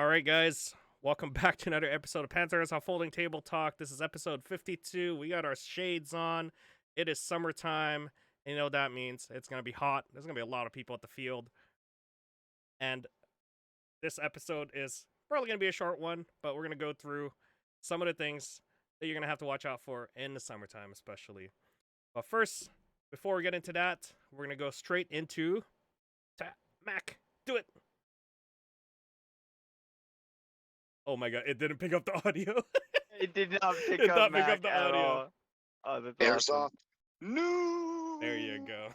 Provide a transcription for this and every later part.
All right, guys, welcome back to another episode of Panther Airsoft Folding Table Talk. This is episode 52. We got our shades on. It is summertime. And you know what that means? It's going to be hot. There's going to be a lot of people at the field. And this episode is probably going to be a short one, but we're going to go through some of the things that you're going to have to watch out for in the summertime, especially. But first, before we get into that, we're going to go straight into Mac. Do it. Oh my god, it didn't pick up the audio. It did not pick It up did not pick Mac up the at audio. all. Oh, that's Airsoft. awesome. No. There you go.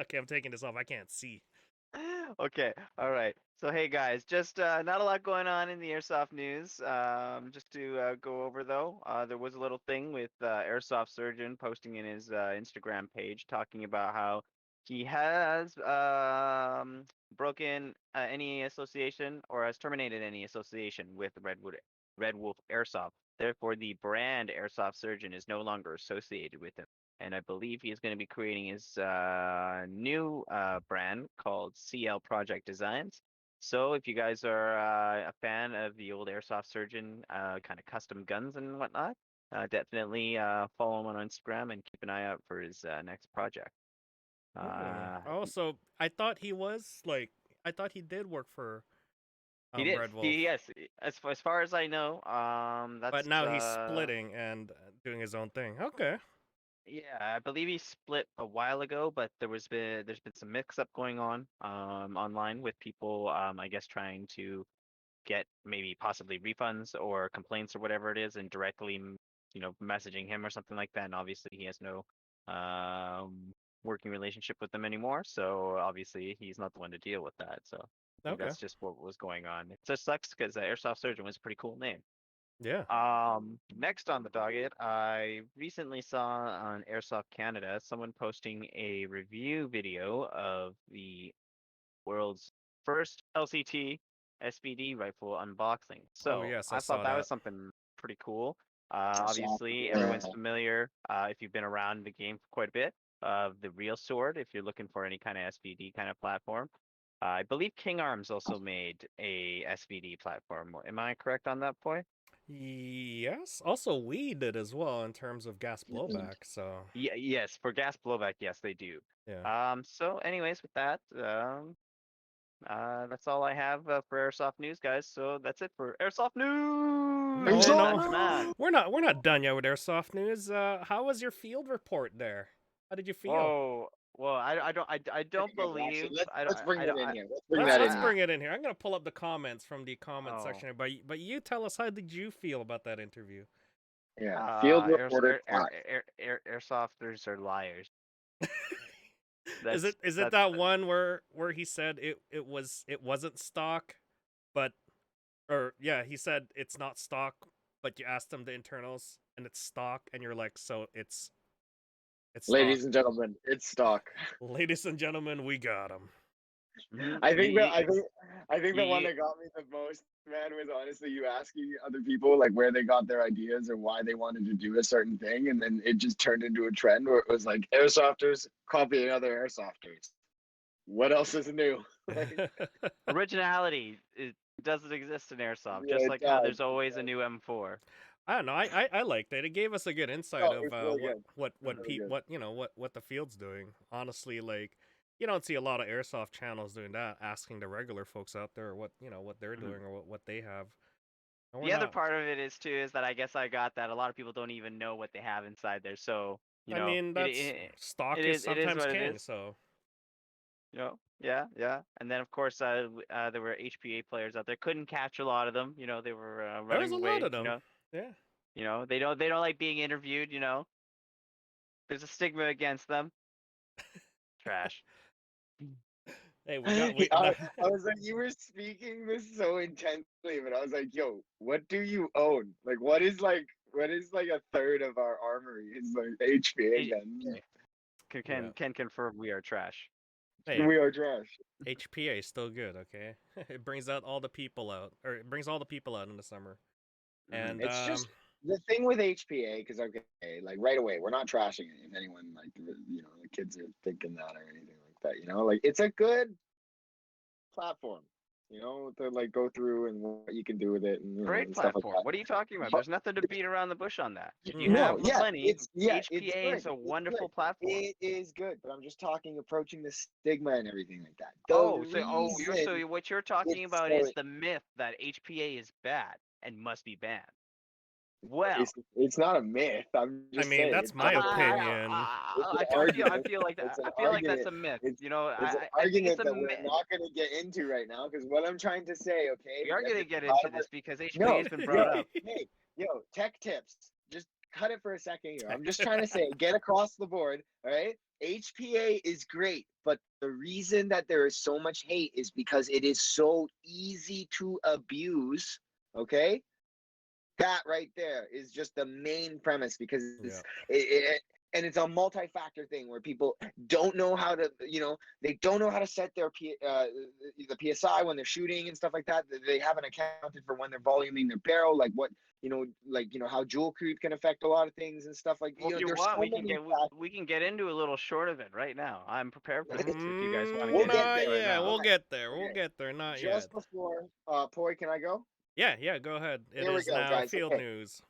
Okay, I'm taking this off. I can't see. Okay, all right. So hey guys, just not a lot going on in the airsoft news. Just to go over though, there was a little thing with Airsoft Surgeon posting in his Instagram page talking about how he has broken any association or has terminated any association with Red Wolf Airsoft. Therefore, the brand Airsoft Surgeon is no longer associated with him. And I believe he's going to be creating his new brand called CL Project Designs. So if you guys are a fan of the old Airsoft Surgeon kind of custom guns and whatnot, definitely follow him on Instagram and keep an eye out for his next project. Also, I thought he was like, I thought he did work for He did. Red Wolf. Yes, as far as I know, that's. But now he's splitting and doing his own thing. Okay. Yeah, I believe he split a while ago, but there's been some mix-up going on online with people I guess trying to get maybe possibly refunds or complaints or whatever it is, and directly messaging him or something like that. And obviously he has no working relationship with them anymore, so obviously he's not the one to deal with that. So I think Okay. that's just what was going on. It just sucks because Airsoft Surgeon was a pretty cool name. Yeah. Next on the docket, I recently saw on Airsoft Canada someone posting a review video of the world's first LCT SBD rifle unboxing. So yes, I I saw thought that that. was something pretty cool. Obviously, everyone's familiar if you've been around the game for quite a bit of the Real Sword. If you're looking for any kind of SBD kind of platform, I believe King Arms also made a SBD platform. Am I correct on that point? Yes. Also, we did as well in terms of gas blowback. So. Yeah, yes, for gas blowback, yes, they do. Yeah. So anyways, with that, that's all I have for Airsoft news, guys. So that's it for Airsoft news. No, That's Matt. we're not done yet with Airsoft news. How was your field report there? How did you feel? Whoa. Well, I don't believe. Let's bring it in here. Let's bring it in here. I'm gonna pull up the comments from the comment Oh. section. But you tell us, how did you feel about that interview? Yeah, field reporter. Airsofters are liars. Is it that one where he said it wasn't stock, but he said it's not stock, but you asked him the internals and it's stock, and you're like, so it's stock. Ladies and gentlemen, it's stock. Ladies and gentlemen, we got him. I think the one that got me the most, man, was honestly you asking other people like where they got their ideas or why they wanted to do a certain thing, and then it just turned into a trend where it was like airsofters copying other airsofters. What else is new? Originality, it doesn't exist in airsoft. Yeah, just it like how does, there's always a new M4. I don't know. I liked it. It gave us a good insight of what the field's doing. Honestly, like, you don't see a lot of airsoft channels doing that, asking the regular folks out there what they're doing or what they have. The other part of it is that I guess I got that a lot of people don't even know what they have inside there. So I mean, that's stock is sometimes king. So yeah. And then of course there were HPA players out there. Couldn't catch a lot of them. They were running away. There was a lot of them. Yeah. They don't like being interviewed. There's a stigma against them. Trash. Hey, I was like, you were speaking this so intensely, but I was like, yo, what do you own? Like, what is like a third of our armory is like HPA guns? Can confirm we are trash. Hey, we are trash. HPA is still good, okay? It brings out all the people out, or it brings all the people out in the summer. And it's just the thing with HPA, because okay, like right away, we're not trashing it. If anyone like the kids are thinking that or anything like that, like it's a good platform. to like go through and what you can do with it and, Great and stuff like platform. that. What are you talking about? But There's nothing to beat around the bush on that. If you no, have the yeah, money, it's HPA good. is a It's wonderful good. platform. It is good, but I'm just talking approaching the stigma and everything like that. Oh, The so reason what you're talking it's about so is the myth that HPA is bad and must be banned. Well, it's not a myth. I'm I just mean, saying that's it's my an opinion. it's an I argument. feel like It's that. an I feel like that's argument. a myth. It's You know, it's an I think it's argument a that we're myth. not going to get into right now because what I'm trying to say, okay, We is are that gonna there's get a lot into of this because HPA no, has been yo, brought up. hey, yo, tech tips. Just cut it for a second here. I'm just trying to say, get across the board, all right? HPA is great, but the reason that there is so much hate is because it is so easy to abuse, okay? That right there is just the main premise because Yeah. and it's a multi-factor thing where people don't know how to, they don't know how to set their the PSI when they're shooting and stuff like that. They haven't accounted for when they're voluming their barrel, like what, how Joule creep can affect a lot of things and stuff like. Well, if you There's want, so many factors. we can get into a little short of it right now. I'm prepared for this. If you guys want to We'll get into get Not it there. right yet. now. We'll Okay. get there. We'll Okay. get there. Not yet. Just before, Poi, can I go? Yeah, go ahead. It Here we is go, now guys. field Okay. news.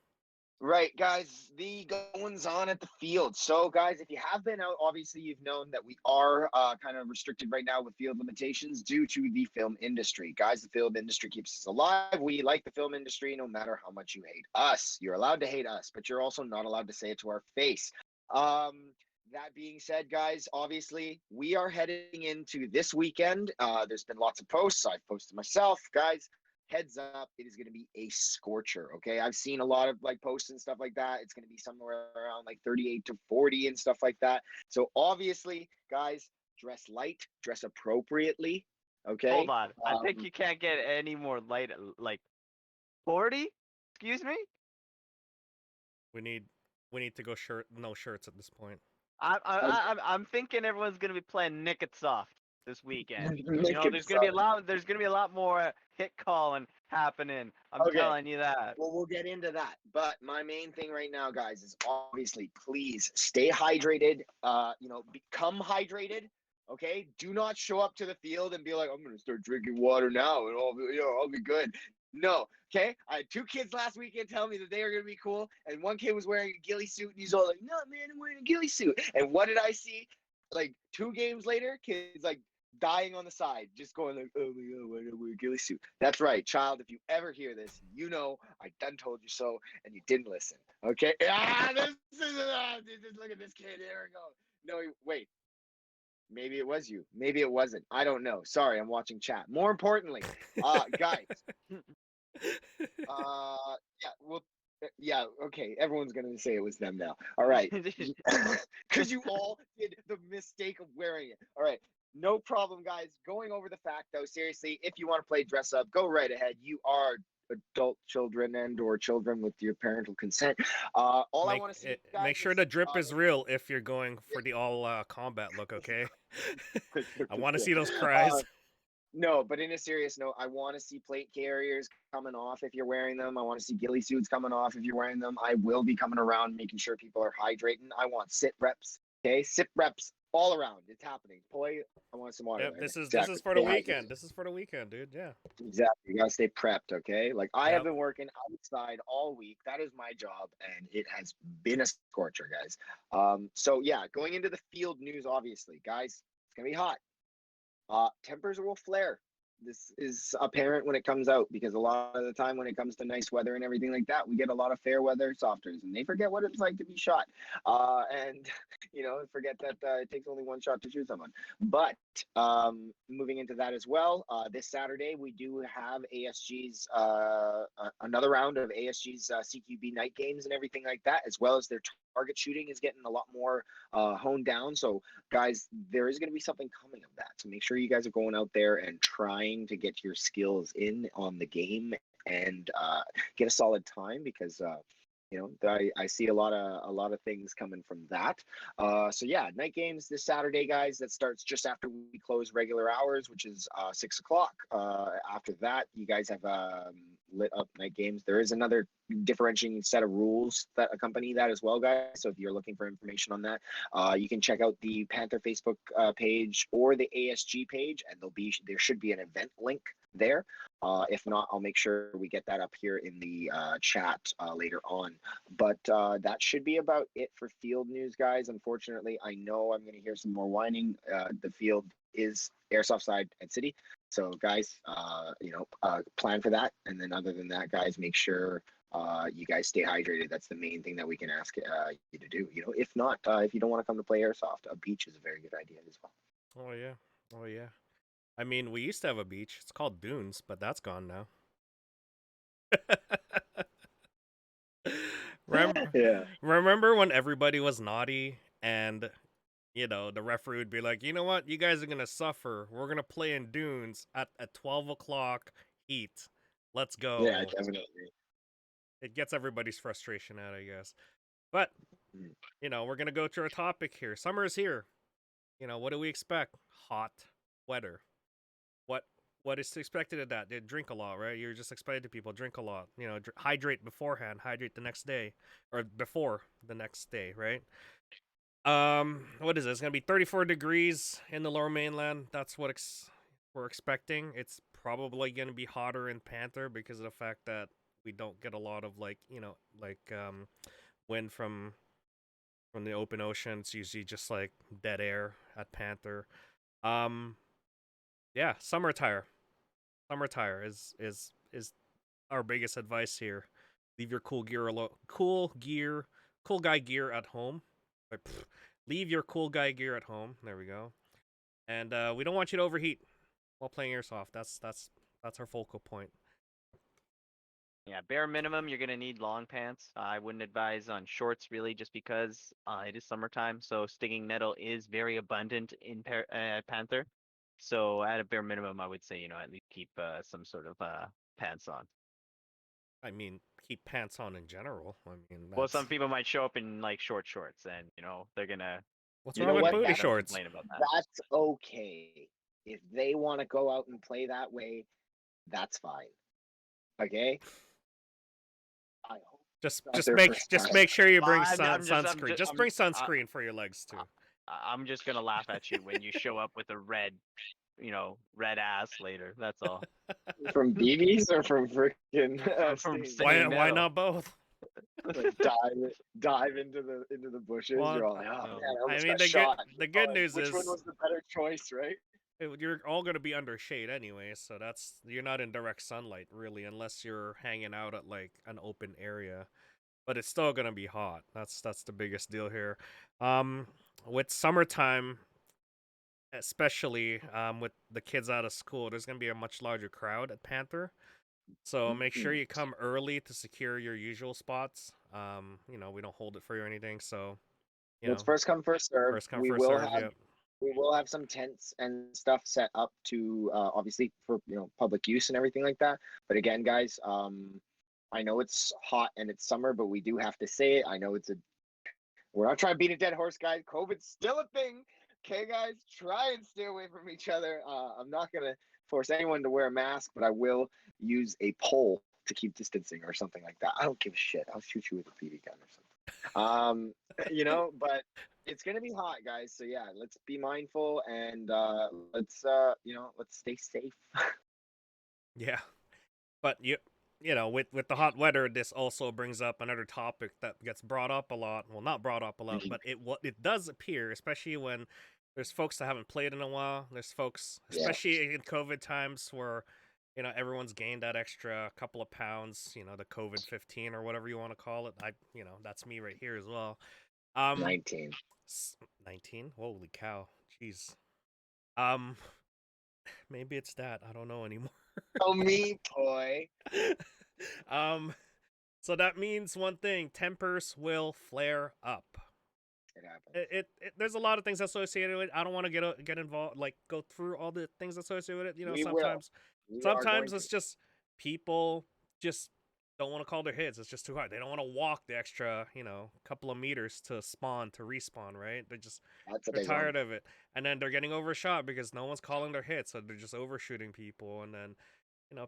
Right, guys, the goings on at the field. So, guys, if you have been out, obviously you've known that we are kind of restricted right now with field limitations due to the film industry. Guys, the film industry keeps us alive. We like the film industry no matter how much you hate us. You're allowed to hate us, but you're also not allowed to say it to our face. That being said, guys, obviously we are heading into this weekend. There's been lots of posts. I've posted myself, guys. Heads up, it is going to be a scorcher. Okay, I've seen a lot of like posts and stuff like that. It's going to be somewhere around like 38 to 40 and stuff like that. So obviously, guys, dress light, dress appropriately. Okay. Hold on. I think you can't get any more light. Like 40? Excuse me. We need to go no shirts at this point. I'm thinking everyone's gonna be playing Nick It Soft this weekend. There's gonna be a lot more hit calling happening. I'm telling you that. Well, we'll get into that. But my main thing right now, guys, is obviously please stay hydrated. Become hydrated. Okay. Do not show up to the field and be like, I'm gonna start drinking water now and I'll be good. No. Okay. I had 2 kids last weekend tell me that they are gonna be cool, and one kid was wearing a ghillie suit and he's all like, no man, I'm wearing a ghillie suit. And what did I see? Like 2 games later, kids like dying on the side, just going like, oh my god, why do I wear a ghillie suit? That's right, child. If you ever hear this, I done told you so, and you didn't listen. Okay? Look at this kid. There we go. No, wait. Maybe it was you. Maybe it wasn't. I don't know. Sorry, I'm watching chat. More importantly, guys. Yeah. Okay. Everyone's gonna say it was them now. All right. Because you all did the mistake of wearing it. All right. No problem, guys. Going over the fact, though, seriously, if you want to play dress up, go right ahead. You are adult children and/or children with your parental consent. I want to see, guys, make sure the drip is real if you're going for the all combat look. Okay. I want to see those cries. No, but in a serious note, I want to see plate carriers coming off if you're wearing them. I want to see ghillie suits coming off if you're wearing them. I will be coming around making sure people are hydrating. I want sit reps. Okay, sit reps all around. It's happening. Boy, I want some water. Yep, Right? this is for the Stay weekend. hydrated. This is for the weekend, dude. Yeah. Exactly. You gotta stay prepped. Okay. Like I have Yep. been working outside all week. That is my job, and it has been a scorcher, guys. So yeah, going into the field news, obviously, guys, it's gonna be hot. Tempers will flare. This is apparent when it comes out because a lot of the time when it comes to nice weather and everything like that, we get a lot of fair weather softers and they forget what it's like to be shot. And forget that it takes only one shot to shoot someone. But moving into that as well, this Saturday we do have ASG's another round of ASG's CQB night games and everything like that, as well as their target shooting is getting a lot more honed down. So guys, there is going to be something coming of that. So make sure you guys are going out there and trying to get your skills in on the game and get a solid time because I see a lot of things coming from that. So yeah, night games this Saturday, guys. That starts just after we close regular hours, which is 6 o'clock. After that, you guys have lit up night games. There is another differentiating set of rules that accompany that as well, guys. So if you're looking for information on that, you can check out the Panther Facebook page or the ASG page, and there should be an event link there. If not, I'll make sure we get that up here in the chat later on. But that should be about it for field news, guys. Unfortunately, I know I'm going to hear some more whining. The field is Airsoft side at City. So guys, plan for that. And then other than that, guys, make sure you guys stay hydrated. That's the main thing that we can ask you to do. If not, if you don't want to come to play Airsoft, a beach is a very good idea as well. Oh yeah. Oh yeah. I mean, we used to have a beach. It's called Dunes, but that's gone now. Remember when everybody was naughty and the referee would be like, you know what, you guys are gonna suffer. We're gonna play in Dunes at 12 o'clock heat. Let's go. Yeah, definitely. It gets everybody's frustration out, I guess. But we're gonna go to our topic here. Summer is here. What do we expect? Hot weather. What is expected of that? They drink a lot, right? You're just expected to people drink a lot. Hydrate beforehand, hydrate the next day, or before the next day, right? What is it? It's gonna be 34 degrees in the Lower Mainland. That's what we're expecting. It's probably gonna be hotter in Panther because of the fact that we don't get a lot of wind from the open ocean. It's usually just like dead air at Panther. Yeah, summer attire. Summer attire is our biggest advice here. Leave your cool guy gear at home. Leave your cool guy gear at home. There we go. And we don't want you to overheat while playing Airsoft. That's our focal point. Yeah, bare minimum, you're gonna need long pants. I wouldn't advise on shorts really, just because it is summertime. So stinging nettle is very abundant in Panther. So at a bare minimum, I would say at least keep some sort of pants on. I mean, keep pants on in general. I mean, well, some people might show up in like short shorts, and they're gonna. What's wrong with booty shorts? About that. That's okay. If they want to go out and play that way, that's fine. Okay. I hope just make sure you bring sunscreen. Just bring sunscreen for your legs too. I'm just gonna laugh at you when you show up with a red ass later. That's all. From BBs or from freaking? Why not both? Like dive into the bushes. Well, you're all like, oh man, I mean, the good news which is one was the better choice, right? You're all gonna be under shade anyway, so you're not in direct sunlight really, unless you're hanging out at like an open area. But it's still gonna be hot. That's the biggest deal here. With summertime, especially with the kids out of school, there's gonna be a much larger crowd at Panther. So make sure you come early to secure your usual spots. We don't hold it for you or anything. So it's first come, first serve. First come, first serve. Yep. We will have some tents and stuff set up to obviously for public use and everything like that. But again, guys, I know it's hot and it's summer, but we do have to say it. I know we're not trying to beat a dead horse, guys. COVID's still a thing. Okay, guys, try and stay away from each other. I'm not gonna force anyone to wear a mask, but I will use a pole to keep distancing or something like that. I don't give a shit. I'll shoot you with a BB gun or something. But it's gonna be hot, guys. So yeah, let's be mindful and let's stay safe. Yeah, but with the hot weather, this also brings up another topic that gets brought up a lot. Well, not brought up a lot, but it does appear, especially when there's folks that haven't played in a while. There's folks, especially in COVID times, where everyone's gained that extra couple of pounds. The COVID-15 or whatever you want to call it. That's me right here as well. 19. 19. Holy cow! Jeez. Maybe it's that. I don't know anymore. Oh, me, boy. So that means one thing: tempers will flare up. It happens. There's a lot of things associated with it. I don't want to get involved, like go through all the things associated with it. Sometimes it's just people just don't want to call their hits. It's just too hard. They don't want to walk the extra, couple of meters to respawn, right? They're tired of it. And then they're getting overshot because no one's calling their hits, so they're just overshooting people. And then,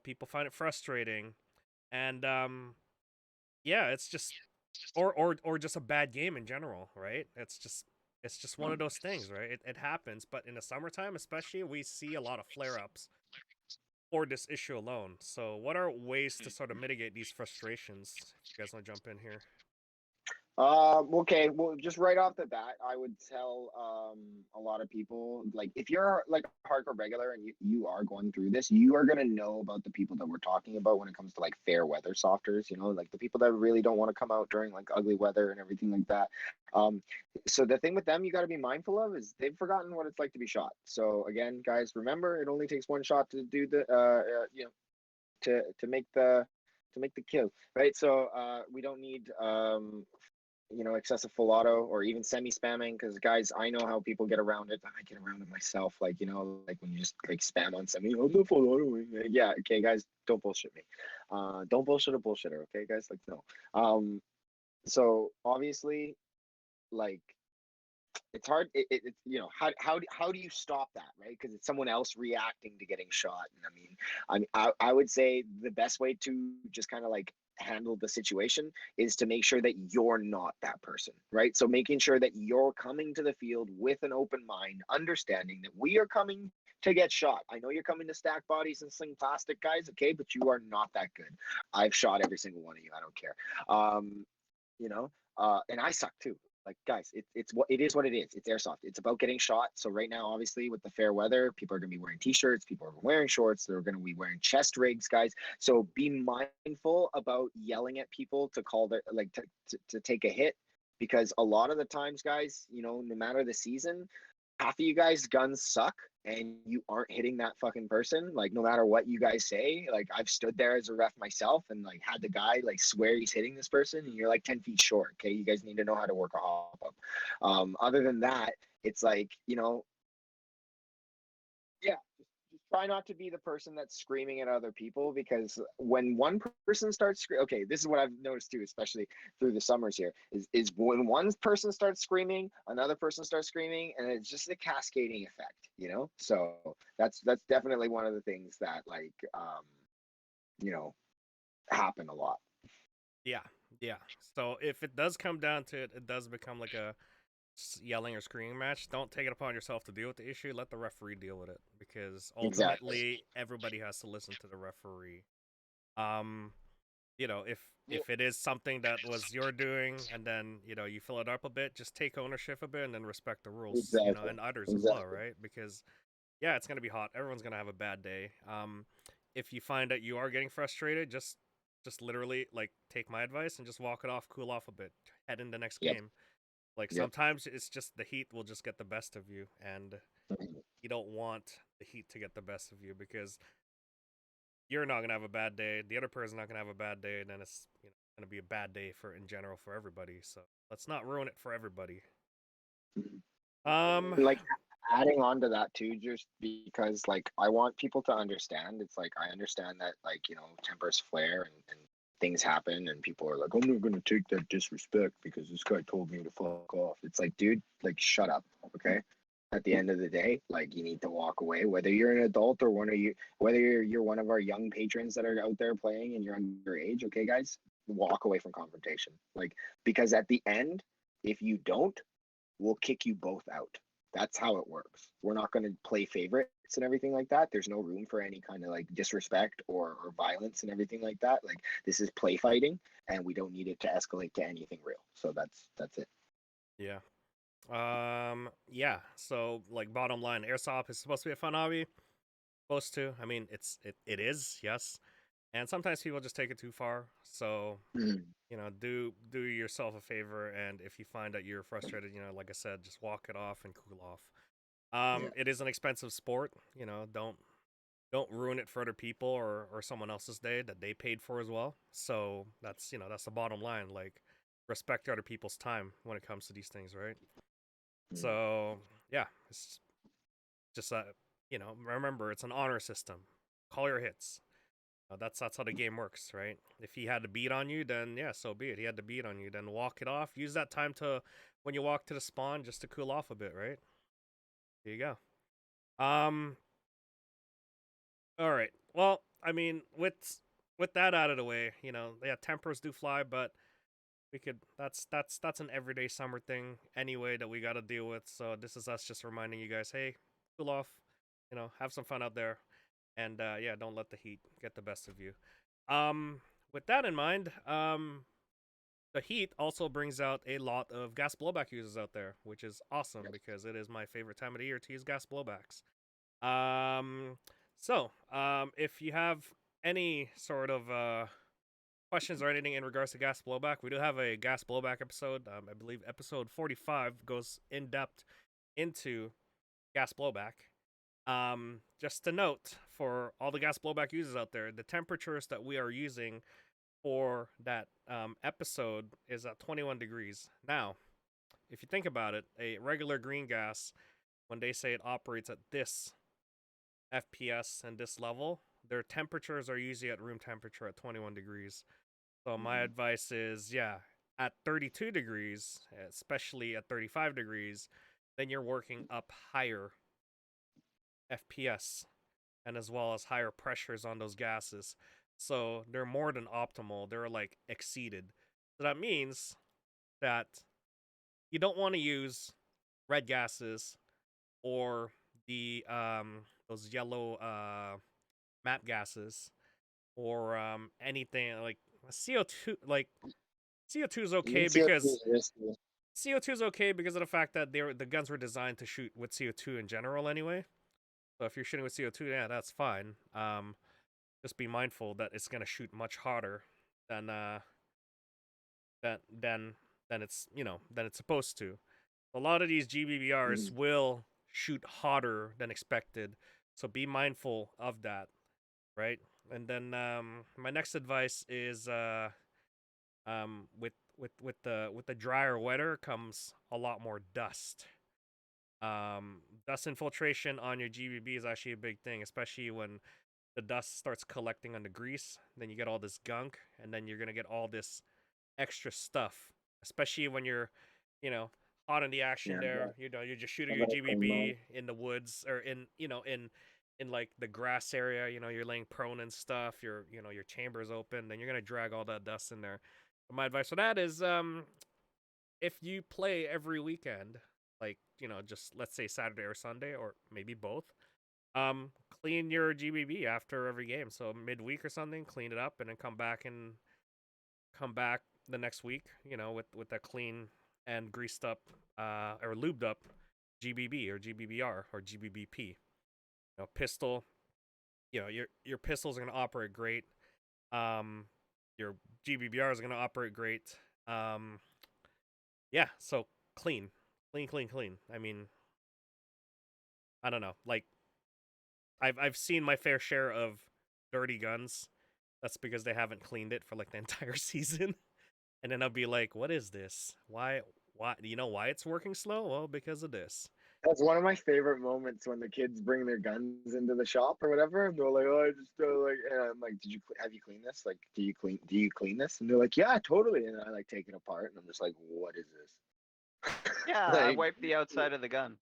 people find it frustrating. And yeah, it's just or just a bad game in general, right? It's just one of those things, right? It happens, but in the summertime especially, we see a lot of flare-ups for this issue alone. So what are ways to sort of mitigate these frustrations? If you guys want to jump in here. Okay, well, just right off the bat, I would tell a lot of people, like, if you're like a hardcore regular and you are going through this, you are gonna know about the people that we're talking about when it comes to like fair weather softers, like the people that really don't want to come out during like ugly weather and everything like that. Um, so the thing with them you got to be mindful of is they've forgotten what it's like to be shot. So again, guys, remember it only takes one shot to do the to make the kill, right? So we don't need excessive full auto or even semi spamming, because guys, I know how people get around it. I get around it myself, like like when you just like spam on semi, oh, the full auto. Yeah, okay, guys, don't bullshit me. Don't bullshit a bullshitter, okay, guys, like, no. So obviously, like, it's hard. It's how do you stop that, right? Because it's someone else reacting to getting shot. And I would say the best way to just kind of like handle the situation is to make sure that you're not that person, right? So making sure that you're coming to the field with an open mind, understanding that we are coming to get shot. I know you're coming to stack bodies and sling plastic, guys, okay, but you are not that good. I've shot every single one of you. I don't care. And I suck too. Like, guys, it's what it is. What it is. It's airsoft. It's about getting shot. So right now, obviously, with the fair weather, people are gonna be wearing t-shirts. People are wearing shorts. They're gonna be wearing chest rigs, guys. So be mindful about yelling at people to call their like to take a hit, because a lot of the times, guys, no matter the season, half of you guys guns suck and you aren't hitting that fucking person, like, no matter what you guys say. Like, I've stood there as a ref myself and like had the guy like swear he's hitting this person and you're like 10 feet short. Okay, you guys need to know how to work a hop up. Other than that, it's like, yeah, just try not to be the person that's screaming at other people, because when one person starts screaming, okay, this is what I've noticed too, especially through the summers here, is when one person starts screaming, another person starts screaming, and it's just a cascading effect. So that's definitely one of the things that, like, you know happen a lot. Yeah, yeah. So if it does come down to it, it does become like a yelling or screaming match. Don't take it upon yourself to deal with the issue. Let the referee deal with it, because Exactly. ultimately everybody has to listen to the referee. Um, if Well, it is something that was your doing, and then you fill it up a bit, just take ownership of it and then respect the rules, exactly. and others as well, Exactly. right? Because yeah, it's gonna be hot. Everyone's gonna have a bad day. If you find that you are getting frustrated, just literally like take my advice and just walk it off, cool off a bit, head in the next Yep. game. Like Yep. sometimes it's just the heat will just get the best of you, and Mhm. you don't want the heat to get the best of you, because you're not gonna have a bad day, the other person's not gonna have a bad day, and then it's gonna be a bad day for in general for everybody. So let's not ruin it for everybody. Mhm. Um, And like, adding on to that too, just because like I want people to understand, it's like, I understand that, like, tempers flare and things happen and people are like, I'm not gonna take that disrespect because this guy told me to fuck off. It's like, dude, like, shut up, okay? At the end of the day, like, you need to walk away, whether you're an adult or whether you're one of our young patrons that are out there playing and you're underage, okay, guys, walk away from confrontation. Like, because at the end, if you don't, we'll kick you both out. That's how it works. We're not going to play favorites and everything like that. There's no room for any kind of like disrespect or violence and everything like that. Like, this is play fighting, and we don't need it to escalate to anything real. So that's it. yeah. Yeah. So like bottom line, airsoft is supposed to be a fun hobby. Supposed to. I mean, it is, yes. And sometimes people just take it too far. So Mhm. do yourself a favor, and if you find that you're frustrated, like I said, just walk it off and cool off. Yeah. It is an expensive sport. Don't ruin it for other people or someone else's day that they paid for as well. So that's the bottom line. Like, respect other people's time when it comes to these things, right? Mhm. So yeah, it's just remember, it's an honor system. Call your hits. That's how the game works, right? If he had to beat on you, then yeah, so be it. He had to beat on you, then walk it off. Use that time to when you walk to the spawn just to cool off a bit, right? There you go. All right. Well, I mean, with with that out of the way, yeah, tempers do fly, but we could. That's an everyday summer thing anyway that we got to deal with. So this is us just reminding you guys, hey, cool off, have some fun out there, and yeah, don't let the heat get the best of you. With that in mind, the heat also brings out a lot of gas blowback users out there, which is awesome because it is my favorite time of the year to use gas blowbacks. Um, if you have any sort of questions or anything in regards to gas blowback, we do have a gas blowback episode. I believe episode 45 goes in depth into gas blowback. Just to note for all the gas blowback users out there, the temperatures that we are using for that episode is at 21 degrees. Now, if you think about it, a regular green gas, when they say it operates at this FPS and this level, their temperatures are usually at room temperature at 21 degrees. So my advice is, yeah, at 32 degrees, especially at 35 degrees, then you're working up higher FPS and as well as higher pressures on those gases. So they're more than optimal. They're like exceeded. So that means that you don't want to use red gases or the those yellow map gases or anything like CO2. Like CO2 is okay because CO2 is okay because of the fact that the guns were designed to shoot with CO2 in general anyway. So if you're shooting with CO2, yeah, that's fine. Just be mindful that it's gonna shoot much harder than than than than it's supposed to. A lot of these GBBRs will shoot hotter than expected, so be mindful of that, right? And then my next advice is with the drier weather comes a lot more dust. Dust infiltration on your GBB is actually a big thing, especially when the dust starts collecting on the grease. Then you get all this gunk, and then you're gonna get all this extra stuff, especially when you're, you know, hot in the action there. You're just shooting your GBB in the woods or in like the grass area. You're laying prone and stuff. Your chamber's open. Then you're gonna drag all that dust in there. But my advice for that is, if you play every weekend, like just let's say Saturday or Sunday or maybe both, clean your GBB after every game. So midweek or something, clean it up and then come back the next week, with a clean and greased up or lubed up GBB or GBBR or GBBP. Pistol. Your pistols are gonna operate great. Your GBBR is gonna operate great. Yeah. So clean. I mean, I don't know. Like, I've seen my fair share of dirty guns. That's because they haven't cleaned it for like the entire season. And then I'll be like, what is this? Why you know why it's working slow? Well, because of this. That's one of my favorite moments when the kids bring their guns into the shop or whatever. And they're like, "Oh, I just like," and I'm like, have you cleaned this? Like, do you clean this?" And they're like, "Yeah, totally." And I like take it apart, and I'm just like, "What is this?" Yeah, I wiped the outside of the gun.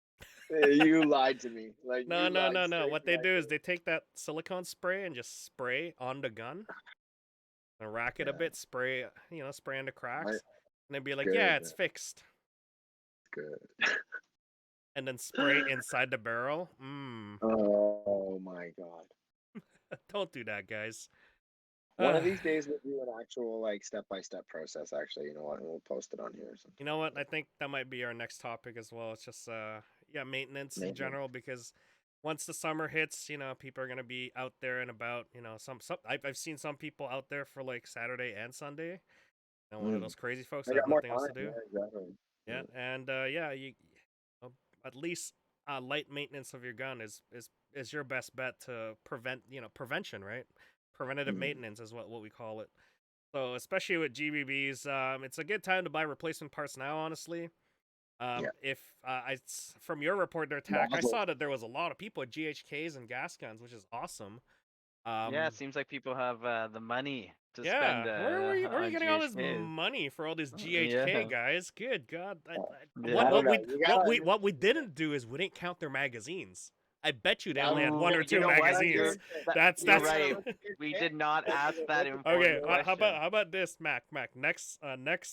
You lied to me. Like, no. What they do is they take that silicone spray and just spray on the gun, and rack it a bit. Spray on the cracks, and then be like, "Yeah, it's fixed." Good. And then spray inside the barrel. Oh my god! Don't do that, guys. One of these days we'll do an actual like step-by-step process. Actually, you know what? We'll post it on here or something. You know what? I think that might be our next topic as well. It's just maintenance in general, because once the summer hits, people are gonna be out there and about. Some I've seen some people out there for like Saturday and Sunday. One of those crazy folks that have nothing else to do. Yeah, exactly. Yeah, and you at least light maintenance of your gun is your best bet to prevent prevention, right? Preventative maintenance is what we call it. So especially with GBBs, it's a good time to buy replacement parts now, honestly. If from your report there, Tack, I saw that there was a lot of people at GHKs and gas guns, which is awesome. Yeah, it seems like people have the money to yeah, spend. where are you getting all this GHKs? money for all this GHK guys? Good God! Yeah. What we didn't do is we didn't count their magazines. I bet you they That only had was- one or You two know what? magazines. That- That's you're that's right. We did not ask that important okay. question. How about this, Mac? Next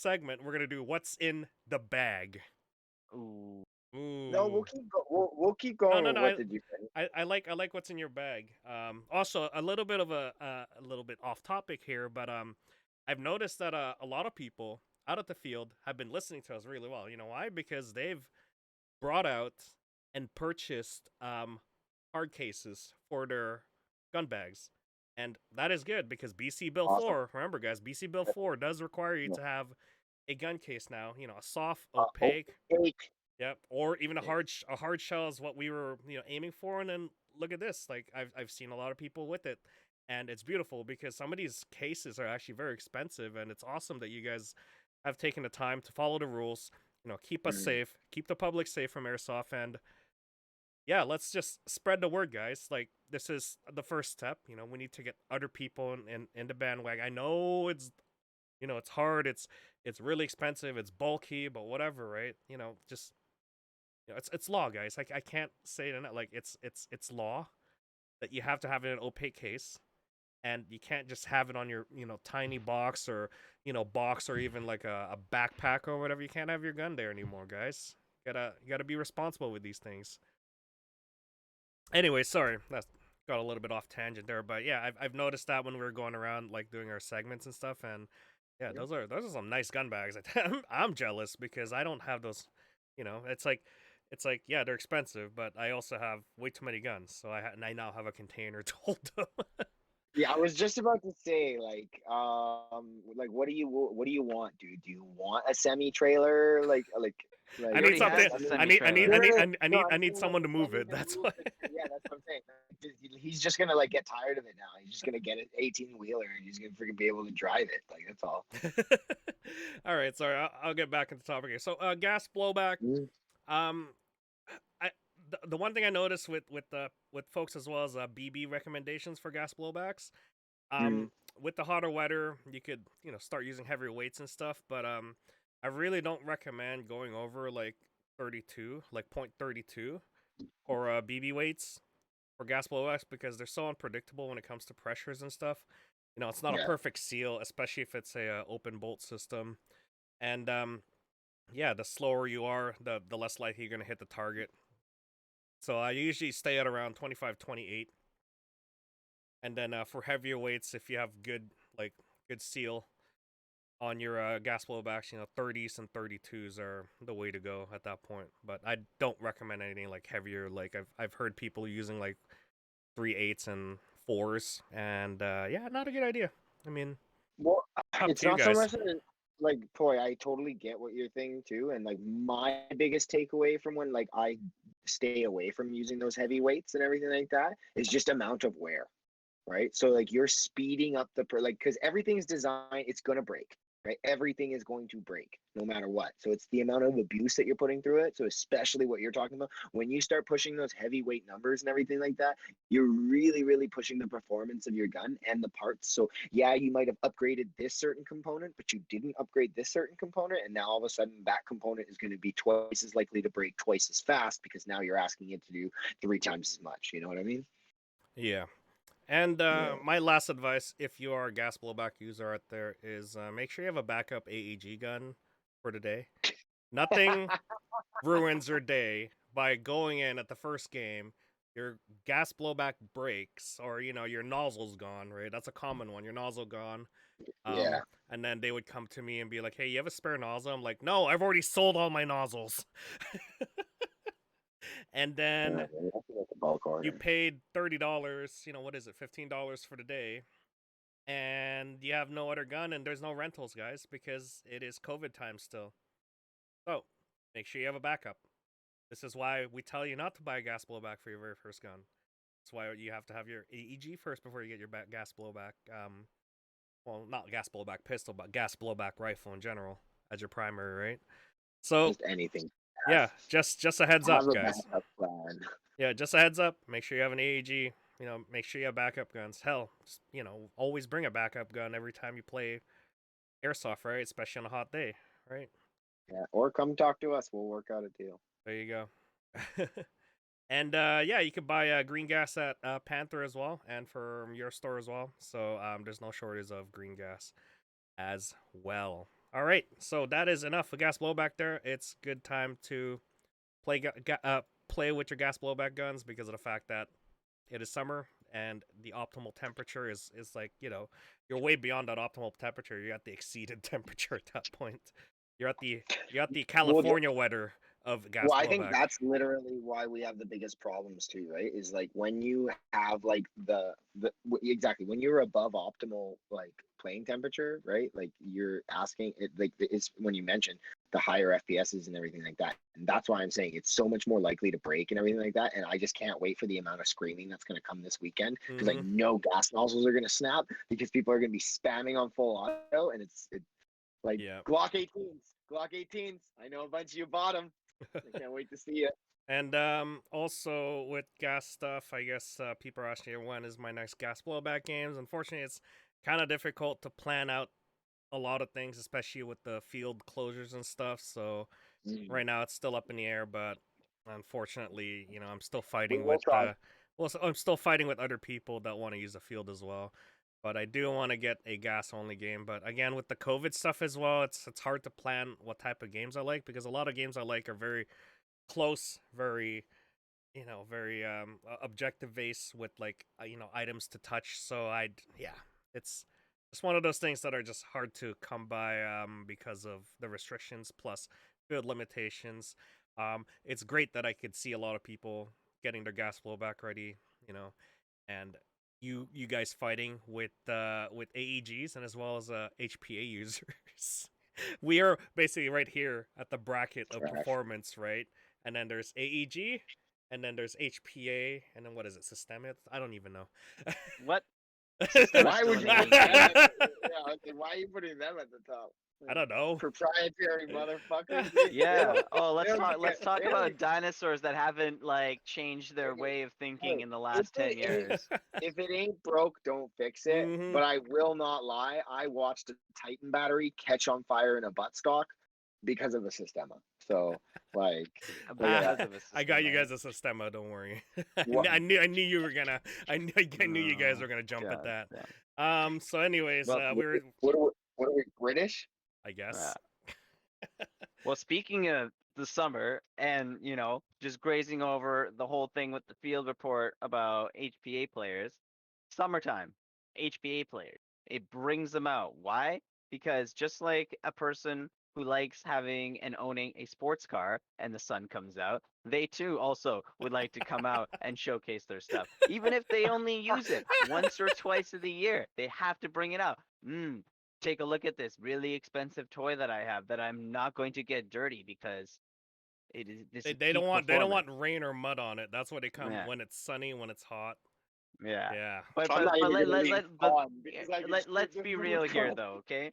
segment, we're gonna do what's in the bag. Ooh. No, Ooh. we'll keep No, going no, with no. what did you think? I like what's in your bag. Also a little bit of a little bit off topic here, but I've noticed that a lot of people out at the field have been listening to us really well. You know why? Because they've brought out and purchased hard cases for their gun bags. And that is good because BC Bill Awesome. 4, remember guys, BC Bill 4 does require you Yeah. to have a gun case now, you know, a soft, Opaque. yep, or even a Yeah. hard shell is what we were, you know, aiming for. And then look at this, like I've seen a lot of people with it, and it's beautiful because some of these cases are actually very expensive, and it's awesome that you guys have taken the time to follow the rules, you know, keep us Mhm. safe, keep the public safe from airsoft, and yeah, let's just spread the word, guys. Like this is the first step. You know, we need to get other people in the bandwagon. I know it's, you know, it's hard. It's really expensive. It's bulky, but whatever, right? You know, just, you know, it's law, guys. I can't say it enough. Like it's law that you have to have it in an opaque case, and you can't just have it on your, you know, tiny box or, you know, box or even like a backpack or whatever. You can't have your gun there anymore, guys. You gotta be responsible with these things. Anyway, sorry, that got a little bit off tangent there, but yeah, I've noticed that when we were going around like doing our segments and stuff, and yeah, Yeah. those are some nice gun bags. I'm jealous because I don't have those. You know, it's like yeah, they're expensive, but I also have way too many guns, so I now have a container to hold them. Yeah, I was just about to say, like, what do you want, dude? Do you want a semi trailer? I He need already has something. the mean, semi-trailer. no, I I'm need saying like someone to a move semi it. to That's move why. yeah, that's what I'm saying. He's just gonna like get tired of it now. He's just gonna get an 18 wheeler and he's gonna freaking be able to drive it. Like that's all. All right, sorry. I'll get back into the topic here. So, gas blowback. Mhm. Um, I the one thing I noticed with folks as well as BB recommendations for gas blowbacks. Mhm. With the hotter weather, you could, you know, start using heavier weights and stuff, but I really don't recommend going over like 32, like point 32 or BB weights for gas blowbacks because they're so unpredictable when it comes to pressures and stuff. You know, it's not a Yeah. perfect seal, especially if it's a open bolt system. And yeah, the slower you are, the less likely you're gonna hit the target. So I usually stay at around 25, 28. And then for heavier weights, if you have like good seal on your gas blowbacks, you know, 30s and 32s are the way to go at that point. But I don't recommend anything like heavier. Like I've heard people using like 3/8s and 4s, and yeah, not a good idea. I mean, Well, up it's to you not so guys. much that like Toy, I totally get what you're thinking too. And like my biggest takeaway from when like I stay away from using those heavy weights and everything like that is just amount of wear. Right? So like you're speeding up like because everything's designed, it's gonna break, right? Everything is going to break no matter what. So it's the amount of abuse that you're putting through it. So especially what you're talking about, when you start pushing those heavyweight numbers and everything like that, you're really, really pushing the performance of your gun and the parts. So yeah, you might have upgraded this certain component, but you didn't upgrade this certain component, and now all of a sudden that component is going to be twice as likely to break twice as fast because now you're asking it to do 3 times as much. You know what I mean? Yeah. And Yeah. my last advice, if you are a gas blowback user out there, is make sure you have a backup AEG gun for the day. Nothing ruins your day by going in at the first game. Your gas blowback breaks, or you know your nozzle's gone. Right, that's a common one. Your nozzle gone. Yeah. And then they would come to me and be like, "Hey, you have a spare nozzle?" I'm like, "No, I've already sold all my nozzles." And Yeah, then man, that's like a bulk you order. paid $30. You know what is it? $15 for the day, and you have no other gun, and there's no rentals, guys, because it is COVID time still. So make sure you have a backup. This is why we tell you not to buy a gas blowback for your very first gun. That's why you have to have your AEG first before you get your gas blowback. Well, not gas blowback pistol, but gas blowback rifle in general as your primary, right? So Just anything. yeah, just a heads Have up, a guys. backup plan. Yeah, just a heads up. Make sure you have an AEG. You know, make sure you have backup guns. Hell, you know, always bring a backup gun every time you play airsoft, right? Especially on a hot day, right? Yeah. Or come talk to us. We'll work out a deal. There you go. And yeah, you can buy green gas at Panther as well, and from your store as well. So there's no shortage of green gas as well. All right, so that is enough for gas blowback there. It's good time to play with your gas blowback guns because of the fact that it is summer and the optimal temperature is like, you're way beyond that optimal temperature. You're at the exceeded temperature at that point. You're at the Well, California weather of gas Well, I think blowback. that's literally why we have the biggest problems too, right? Is like when you have like exactly when you're above optimal like playing temperature, right? Like you're asking it like it's when you mentioned the higher FPSs and everything like that. And that's why I'm saying it's so much more likely to break and everything like that. And I just can't wait for the amount of screaming that's going to come this weekend because I know gas nozzles are going to snap because people are going to be spamming on full auto and it's like Yeah. Glock 18s. I know a bunch of you bought them. I can't wait to see it. And also with gas stuff, I guess people are asking when is my next gas blowback games. Unfortunately, it's kind of difficult to plan out a lot of things, especially with the field closures and stuff. So right now it's still up in the air, but unfortunately, I'm still fighting will with try. I'm still fighting with other people that want to use the field as well. But I do want to get a gas only game. But again, with the COVID stuff as well, it's hard to plan what type of games I like because a lot of games I like are very close, very very objective based with like items to touch. So it's one of those things that are just hard to come by because of the restrictions plus field limitations. It's great that I could see a lot of people getting their gas blowback ready, and you guys fighting with AEGs and as well as HPA users. We are basically right here at the bracket of performance, right? And then there's AEG, and then there's HPA, and then what is it? Systemic? I don't even know. What? Why would you put them why are you putting them at the top? I don't know. Proprietary motherfuckers. Yeah. Oh, let's talk about dinosaurs that haven't like changed their way of thinking in the last 10 years. If it ain't broke, don't fix it. But I will not lie. I watched a Titan battery catch on fire in a buttstock because of the Systema. So like I got you guys a Systema, don't worry. I knew you were gonna I knew you guys were gonna jump at that. So anyways, what are we, British? I guess. Well, speaking of the summer and, just grazing over the whole thing with the field report about HPA players, summertime, HPA players, it brings them out. Why? Because just like a person who likes having and owning a sports car and the sun comes out, they too also would like to come out and showcase their stuff. Even if they only use it once or twice of the year, they have to bring it out. Take a look at this really expensive toy that I have that I'm not going to get dirty because it is this. They don't want rain or mud on it. That's why they come when it's sunny, when it's hot. Yeah. Yeah. But let's be real here though, okay?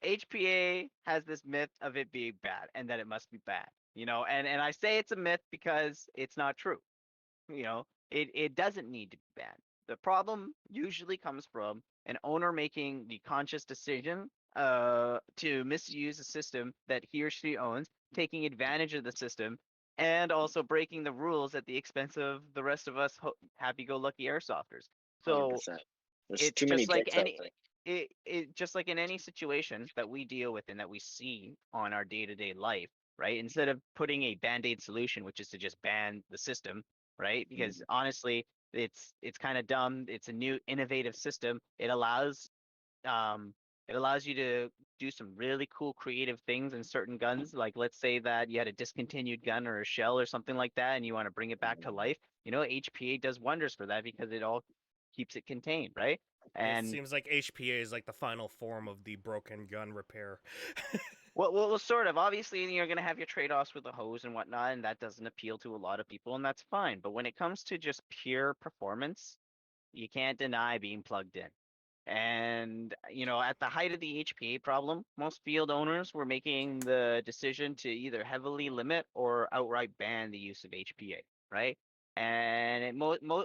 HPA has this myth of it being bad and that it must be bad. And I say it's a myth because it's not true. It doesn't need to be banned. The problem usually comes from an owner making the conscious decision to misuse a system that he or she owns, taking advantage of the system, and also breaking the rules at the expense of the rest of us happy-go-lucky airsofters. So 100%. There's it's too many just like tricks out any there. it just like in any situation that we deal with and that we see on our day-to-day life, right? Instead of putting a band-aid solution, which is to just ban the system, right? Because honestly, it's kind of dumb. It's a new innovative system. It allows you to do some really cool creative things in certain guns. Like let's say that you had a discontinued gun or a shell or something like that and you want to bring it back to life. HPA does wonders for that because it all keeps it contained, right? It And seems like HPA is like the final form of the broken gun repair. well, sort of. Obviously, you're going to have your trade-offs with the hose and whatnot, and that doesn't appeal to a lot of people, and that's fine. But when it comes to just pure performance, you can't deny being plugged in. And, at the height of the HPA problem, most field owners were making the decision to either heavily limit or outright ban the use of HPA, right? And it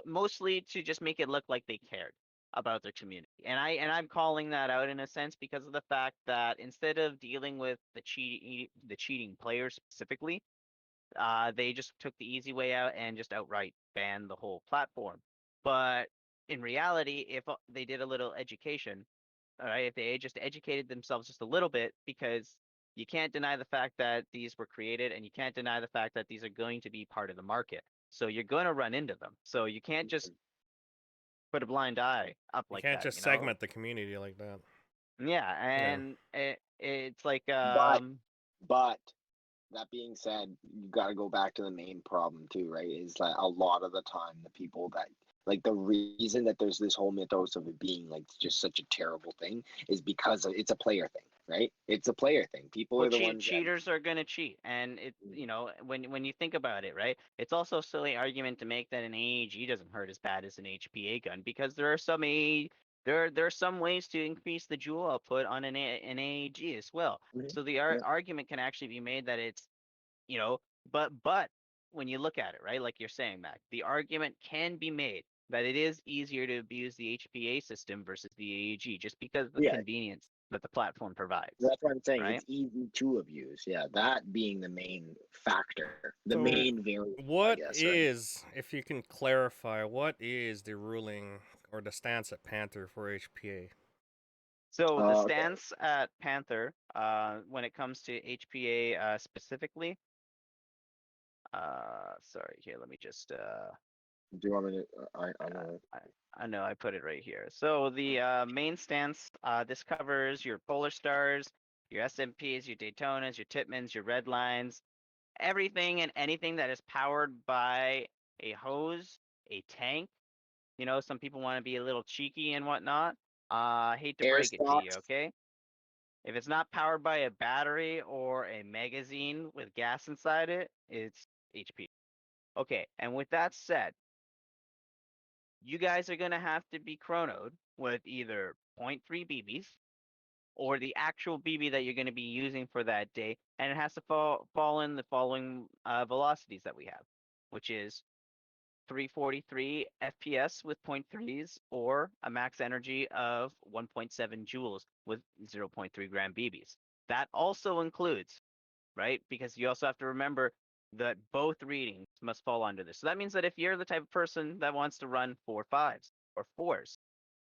mostly to just make it look like they cared about their community. And I'm calling that out in a sense because of the fact that instead of dealing with the cheating players specifically, They just took the easy way out and just outright banned the whole platform. But in reality, if they did a little education, all right, if they just educated themselves just a little bit, because you can't deny the fact that these were created, and you can't deny the fact that these are going to be part of the market. So you're going to run into them. So you can't just put a blind eye up You like can't that, just you know? segment the community like that. Yeah, Yeah. and it's like But that being said, you got to go back to the main problem too, right? Is that a lot of the time the people that like the reason that there's this whole mythos of it being like just such a terrible thing is because it's a player thing, right? It's a player thing. People well, are the ones that cheaters are gonna cheat, and it when you think about it, right? It's also a silly argument to make that an AAG doesn't hurt as bad as an HPA gun, because there are some there are some ways to increase the Joule output on an AAG as well. Mhm. So the Yeah. argument can actually be made that it's you know, but when you look at it, right, like you're saying, Mac, the argument can be made that it is easier to abuse the HPA system versus the AAG, just because of the Yeah, convenience that the platform provides, that's what I'm saying. right? It's easy to abuse. Yeah, that being the main factor, the So, main variable, I what guess, right? is, if you can clarify, what is the ruling or the stance at Panther for HPA? So the Okay. stance at Panther, when it comes to HPA specifically, sorry, here, let me just Do you want me to? I know. I know I put it right here. So the main stance, this covers your Polar Stars, your SMPs, your Daytonas, your Titmans, your Red Lines, everything and anything that is powered by a hose, a tank. You know, some people want to be a little cheeky and whatnot. Hate to break it to you, Airsoft. okay? If it's not powered by a battery or a magazine with gas inside it, it's HP. Okay, and with that said, you guys are going to have to be chronoed with either .3 BBs or the actual BB that you're going to be using for that day, and it has to fall in the following velocities that we have, which is 343 FPS with .3s or a max energy of 1.7 joules with 0.3 gram BBs. That also includes, right? Because you also have to remember that both readings must fall under this. So that means that if you're the type of person that wants to run 4.5s or 4s,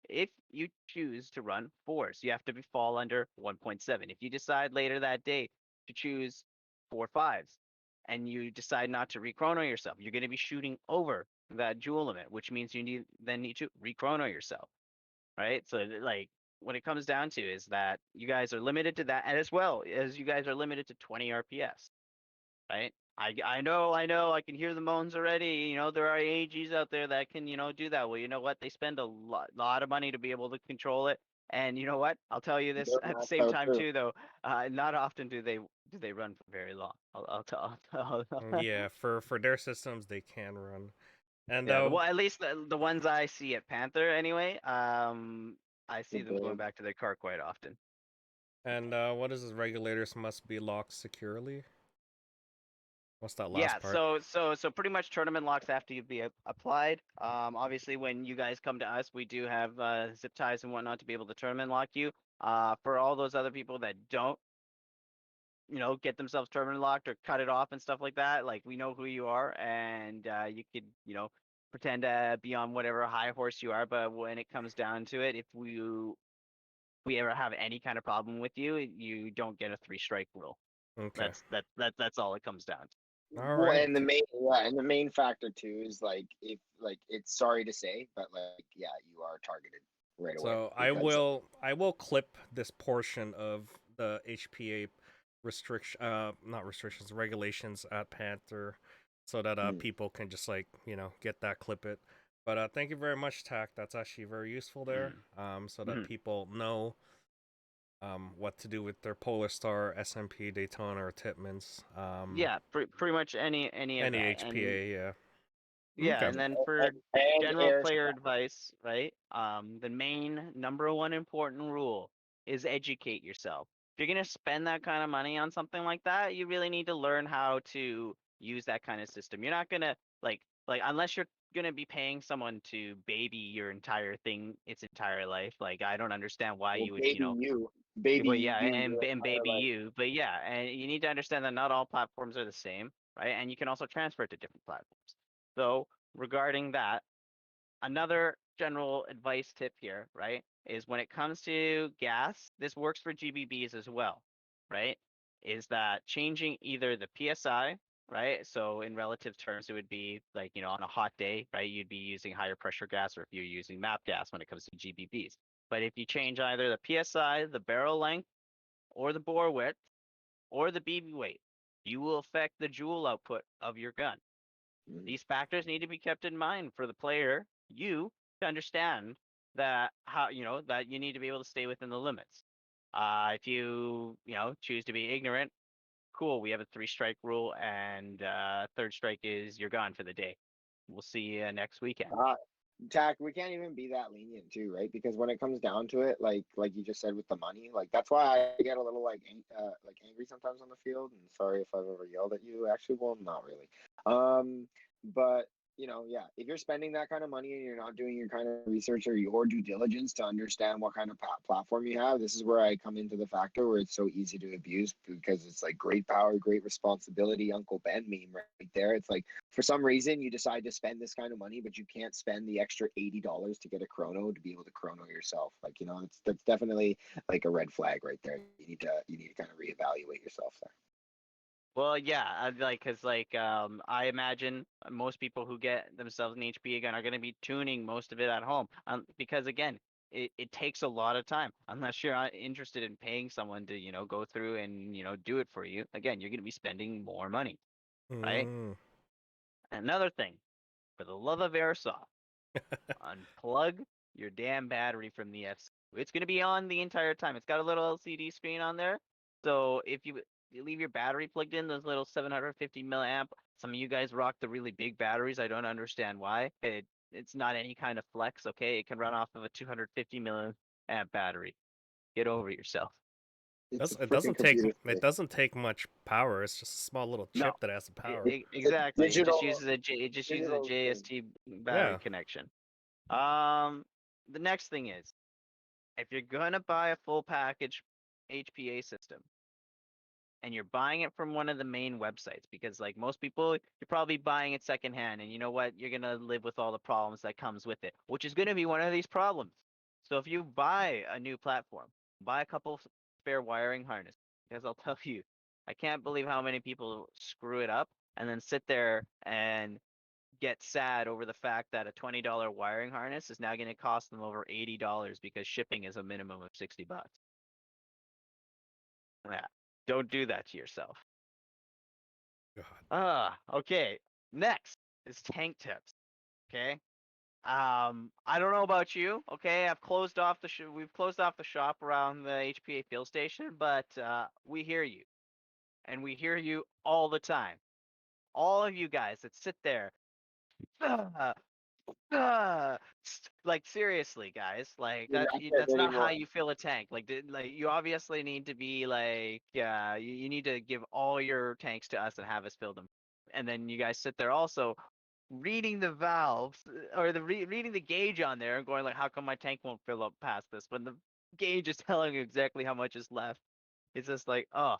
if you choose to run 4s, you have to fall under 1.7. If you decide later that day to choose 4.5s and you decide not to rechrono yourself, you're going to be shooting over that Joule limit, which means you need to rechrono yourself, right? So like what it comes down to is that you guys are limited to that, and as well as you guys are limited to 20 RPS, right? I know, I can hear the moans already. You know, there are AGs out there that can, do that. Well, you know what? They spend a lot of money to be able to control it. And you know what? I'll tell you this They're at the maxed same out time too. too, though. Not often do they run for very long. I'll tell. Yeah, for their systems, they can run. And Yeah, well, at least the ones I see at Panther anyway. I The see them going big. back to their car quite often. what is this? Regulators must be locked securely. What's that Yeah, last part? so pretty much tournament locks have to be applied. Obviously when you guys come to us, we do have zip ties and whatnot to be able to tournament lock you. For all those other people that don't, get themselves tournament locked or cut it off and stuff like that, like we know who you are, and you could, pretend to be on whatever high horse you are. But when it comes down to it, if we ever have any kind of problem with you, you don't get a 3-strike rule. Okay. That's all it comes down to. All Well, right. and the main factor too is like if like it's sorry to say, but like yeah, you are targeted right away So because I will clip this portion of the HPA restriction not restrictions, regulations at Panther, so that mm, people can just like, get that, clip it. But thank you very much, Tack. That's actually very useful there. So that Mhm. people know what to do with their Polar Star, SMP, Daytona, or Titmans. Yeah, pretty much any of Any that. And HPA, yeah. yeah, Okay. and then and, for and general air player advice, right? The main number one important rule is educate yourself. If you're gonna spend that kind of money on something like that, you really need to learn how to use that kind of system. You're not gonna like unless you're gonna be paying someone to baby your entire thing its entire life. Like I don't understand why well, you would, baby well, yeah, you and your and entire baby life. you, but yeah, and you need to understand that not all platforms are the same. right? And you can also transfer it to different platforms. So regarding that, another general advice tip here, right, is when it comes to gas, this works for GBBs as well, right? Is that changing either the PSI, right? So in relative terms, it would be like, on a hot day, right, you'd be using higher pressure gas, or if you're using MAP gas when it comes to GBBs. But if you change either the PSI, the barrel length, or the bore width, or the BB weight, you will affect the Joule output of your gun. These factors need to be kept in mind for the player, you, to understand that that you need to be able to stay within the limits. If you choose to be ignorant, cool. We have a 3-strike rule, and third strike is you're gone for the day. We'll see you next weekend. Tack, we can't even be that lenient too, right? Because when it comes down to it, like you just said with the money, like that's why I get a little like angry sometimes on the field. And sorry if I've ever yelled at you. Actually, well, not really. But yeah, if you're spending that kind of money and you're not doing your kind of research or your due diligence to understand what kind of platform you have, this is where I come into the factor where it's so easy to abuse, because it's like great power, great responsibility, Uncle Ben meme right there. It's like, for some reason you decide to spend this kind of money, but you can't spend the extra $80 to get a chrono to be able to chrono yourself. Like, that's definitely like a red flag right there. You need to kind of reevaluate yourself there. Well, yeah, I imagine most people who get themselves an HPA gun are going to be tuning most of it at home, because again, it takes a lot of time. Unless you're interested in paying someone to go through and do it for you. Again, you're going to be spending more money, right? Another thing, for the love of airsoft, unplug your damn battery from the FC. It's going to be on the entire time. It's got a little LCD screen on there, so if you leave your battery plugged in, those little 750 milliamp. Some of you guys rock the really big batteries. I don't understand why. It's not any kind of flex, okay? It can run off of a 250 milliamp battery. Get over yourself. It doesn't take much power. It's just a small little chip No, that has the power. exactly. Digital, It just uses a JST battery connection. The next thing is, if you're gonna buy a full package HPA system, and you're buying it from one of the main websites, because like most people, you're probably buying it secondhand, and you know what, you're gonna live with all the problems that comes with it, which is gonna be one of these problems. So if you buy a new platform, buy a couple spare wiring harnesses, because I'll tell you, I can't believe how many people screw it up and then sit there and get sad over the fact that a $20 wiring harness is now going to cost them over $80 because shipping is a minimum of $60. Yeah, don't do that to yourself. God. Okay. Next is tank tips. Okay. I don't know about you. Okay, I've closed off the we've closed off the shop around the HPA field station, but we hear you, and we hear you all the time. All of you guys that sit there, like seriously, guys, like that's not how you fill a tank. Like you obviously need to be like, you need to give all your tanks to us and have us fill them, and then you guys sit there also reading the valves, or reading the gauge on there and going like, how come my tank won't fill up past this when the gauge is telling you exactly how much is left? It's just like, oh,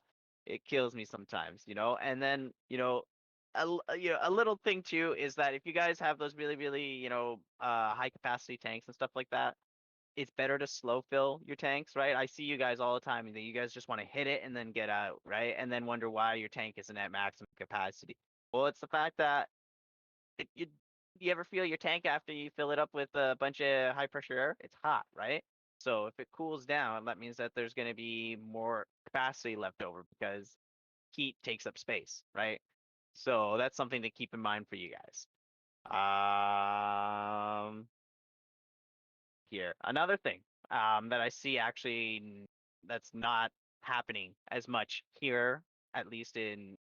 it kills me sometimes, and then a little thing too is that if you guys have those really really high capacity tanks and stuff like that, it's better to slow fill your tanks, right? I see you guys all the time, and you guys just want to hit it and then get out, right? And then wonder why your tank isn't at maximum capacity. Well, it's the fact that you ever feel your tank after you fill it up with a bunch of high pressure air? It's hot, right? So if it cools down, that means that there's going to be more capacity left over because heat takes up space, right? So that's something to keep in mind for you guys. Here, another thing that I see actually that's not happening as much here, at least in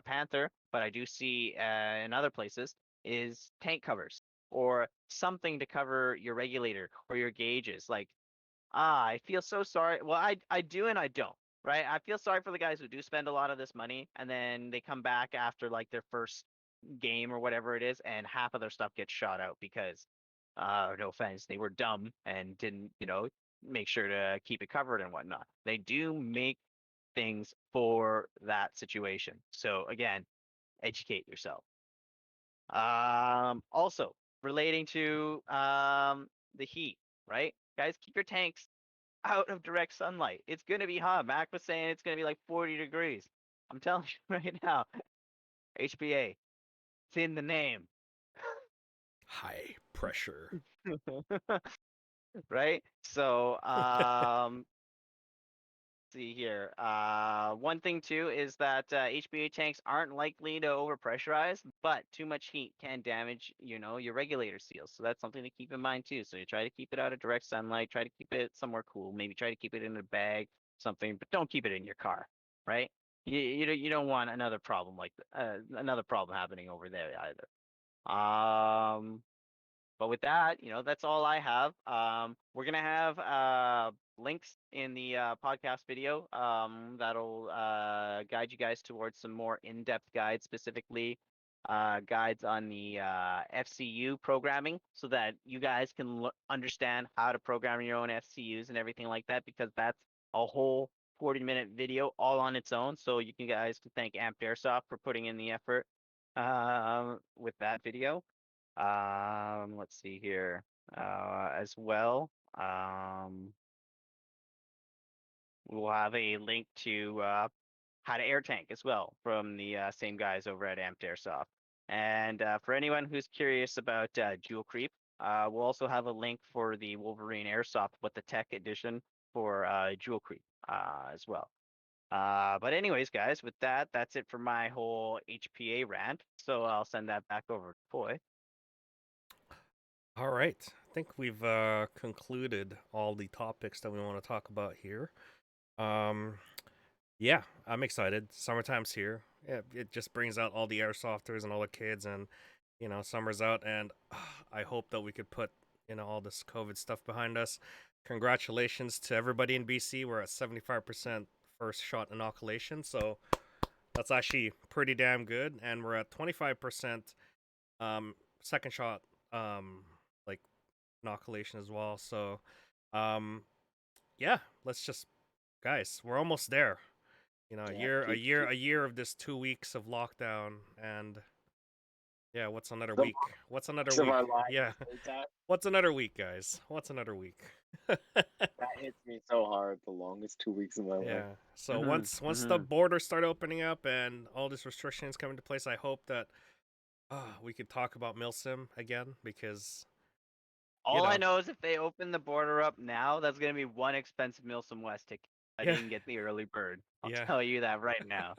Panther, but I do see in other places, is tank covers or something to cover your regulator or your gauges. Like, I feel so sorry. Well, I do and I don't, right? I feel sorry for the guys who do spend a lot of this money and then they come back after like their first game or whatever it is, and half of their stuff gets shot out because, no offense, they were dumb and didn't, make sure to keep it covered and whatnot. They do make things for that situation. So again, educate yourself. Also relating to the heat, right? Guys, keep your tanks out of direct sunlight. It's gonna be hot. Mac was saying it's gonna be like 40 degrees. I'm telling you right now, HPA, it's in the name. High pressure. Right? So, see here. One thing too is that HPA tanks aren't likely to overpressurize, but too much heat can damage, your regulator seals. So that's something to keep in mind too. So you try to keep it out of direct sunlight. Try to keep it somewhere cool. Maybe try to keep it in a bag, something, but don't keep it in your car, right? You don't want another problem another problem happening over there either. But with that, that's all I have. We're gonna have links in the podcast video that'll guide you guys towards some more in-depth guides, specifically guides on the FCU programming, so that you guys can understand how to program your own FCUs and everything like that, because that's a whole 40-minute video all on its own. So you guys can thank Amped Airsoft for putting in the effort with that video. Let's see here. As well, we'll have a link to how to air tank as well from the same guys over at Amped Airsoft. And for anyone who's curious about Joule Creep, we'll also have a link for the Wolverine Airsoft, but the Tech Edition for Joule Creep as well. But anyways, guys, with that, that's it for my whole HPA rant. So I'll send that back over to Poi. All right. I think we've concluded all the topics that we want to talk about here. Yeah, I'm excited. Summertime's here. Yeah, it just brings out all the airsofters and all the kids, and summer's out, and I hope that we could put all this COVID stuff behind us. Congratulations to everybody in BC. We're at 75% first shot inoculation, so that's actually pretty damn good, and we're at 25% second shot like inoculation as well. So yeah, let's just, guys, we're almost there. A year of this 2 weeks of lockdown, and yeah, what's another week? What's another week? Yeah. What's another week, guys? What's another week? That hits me so hard. The longest 2 weeks of my life. Yeah. So once the borders start opening up and all these restrictions come into place, I hope that we could talk about Milsim again, because all I know is if they open the border up now, that's gonna be one expensive Milsim West ticket. I didn't get the early bird. I'll tell you that right now.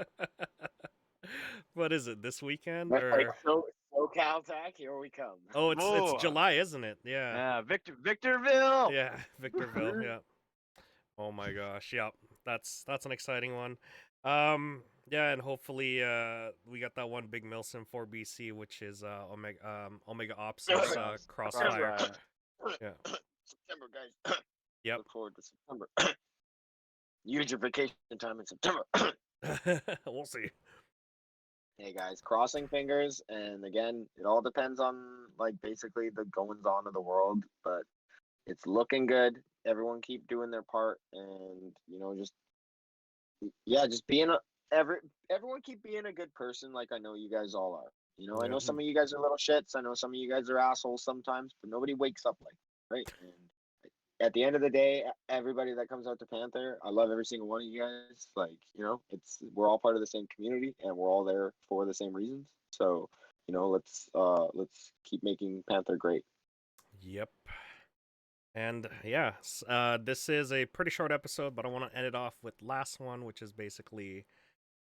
What is it, this weekend? SoCal Tech, here we come. Oh, it's July, isn't it? Yeah. Yeah, Victorville. Yeah, Victorville. Yeah. Oh my gosh. Yeah, that's an exciting one. Yeah, and hopefully we got that one big Milsim for BC, which is Omega Ops Crossfire. Yeah. September, guys. Yep. Look forward to September. Use your vacation time in September. We'll see. Hey guys, crossing fingers, and again, it all depends on basically the goings on of the world, but it's looking good. Everyone keep doing their part, and just being everyone keep being a good person, like I know you guys all are. I know some of you guys are little shits. I know some of you guys are assholes sometimes, but nobody wakes up right. And at the end of the day, everybody that comes out to Panther, I love every single one of you guys. We're all part of the same community, and we're all there for the same reasons. So, let's keep making Panther great. Yep. And yeah, this is a pretty short episode, but I want to end it off with last one, which is basically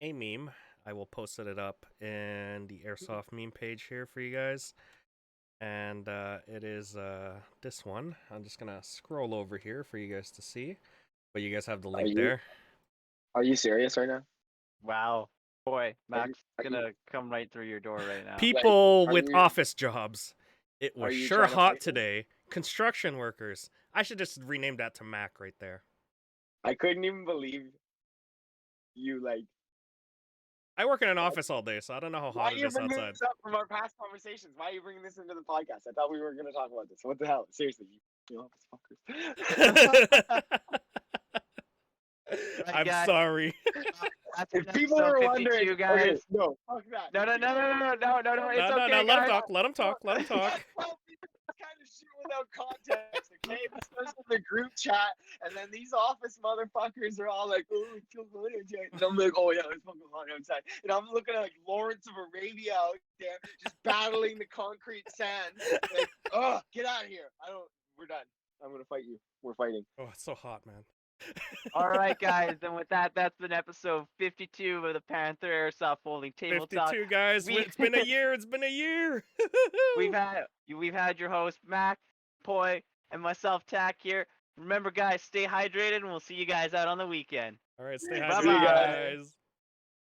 a meme. I will post it up in the Airsoft meme page here for you guys. And it is this one. I'm just gonna scroll over here for you guys to see, but you guys have the link there. Are you serious right now? Wow, boy, Max gonna come right through your door right now. People with office jobs. It was sure hot today. Construction workers. I should just rename that to Mac right there. I couldn't even believe you I work in an office all day, so I don't know how hot it is outside. Why are you bringing this up from our past conversations? Why are you bringing this into the podcast? I thought we were going to talk about this. What the hell? Seriously, you office fuckers. I'm sorry. That's If been people episode are 52, wondering, guys. okay, no, fuck that. No, it's No, okay, let him guys. talk. Let him talk. Let him talk. Tell people this kind of shit without context, okay? This goes in the group chat, and then these office motherfuckers are all like, "Oh, it's so hot outside," and I'm like, "Oh yeah, it's fucking hot outside," and I'm looking at like Lawrence of Arabia out there, just battling the concrete sand. Like, oh, get out of here! I don't. We're done. I'm gonna fight you. We're fighting. Oh, it's so hot, man. All right, guys. And with that, that's been episode 52 of the Panther Airsoft Folding Table Talk. 52 guys. It's been a year. It's been a year. We've had your host Mac, Poi, and myself Tack here. Remember, guys, stay hydrated, and we'll see you guys out on the weekend. All right, stay Bye-bye. hydrated, guys.